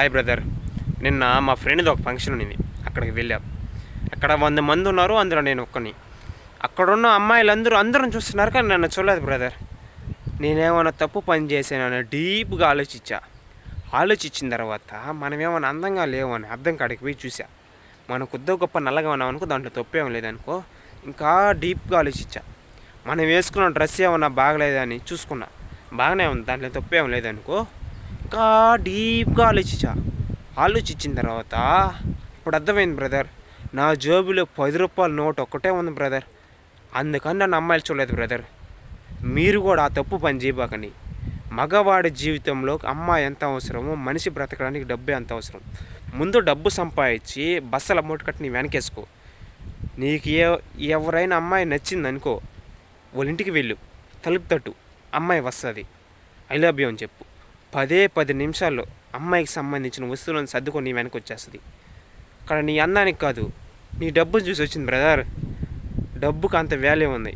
Hi brother. నిన్న మా ఫ్రెండ్ది ఒక ఫంక్షన్ ఉంది, అక్కడికి వెళ్ళాం. అక్కడ 100 మంది ఉన్నారు, అందులో నేను ఒక్కని. అక్కడున్న అమ్మాయిలందరూ అందరం చూస్తున్నారు, కానీ నన్ను చూడలేదు బ్రదర్. నేనేమైనా తప్పు పని చేశానని డీప్గా ఆలోచించిన తర్వాత మనం ఏమైనా అందంగా లేవని అర్థం కాడికి పోయి చూసా. మన కొద్దో గొప్ప నల్లగా ఉన్నాం అనుకో, దాంట్లో తప్పేం లేదనుకో. ఇంకా డీప్గా ఆలోచించా. మనం వేసుకున్న డ్రెస్ ఏమన్నా బాగలేదని చూసుకున్నా, బాగానే ఉంది, దాంట్లో తప్పేం లేదనుకో. ఇంకా డీప్గా ఆలోచించిన తర్వాత ఇప్పుడు అర్థమైంది బ్రదర్, నా జేబులో 10 రూపాయల నోట్ ఒక్కటే ఉంది బ్రదర్. అందుకని నన్ను అమ్మాయిలు చూడలేదు బ్రదర్. మీరు కూడా ఆ తప్పు పని చేయబాకండి. మగవాడి జీవితంలో అమ్మాయి ఎంత అవసరమో మనిషి బ్రతకడానికి డబ్బు ఎంత అవసరం. ముందు డబ్బు సంపాదించి బస్సల మూట కట్టి నీ వెనకేసుకో. నీకు ఎవరైనా అమ్మాయి నచ్చిందనుకో, వాళ్ళ ఇంటికి వెళ్ళు, తలుపు తట్టు, అమ్మాయి వస్తుంది, ఐ లవ్ యూ అని చెప్పు. 10 నిమిషాల్లో అమ్మాయికి సంబంధించిన వస్తువులను సర్దుకొని నీ వెనక్కి వచ్చేస్తుంది. అక్కడ నీ అందానికి కాదు, నీ డబ్బును చూసి వచ్చింది బ్రదర్. డబ్బుకు అంత వాల్యూ ఉంది.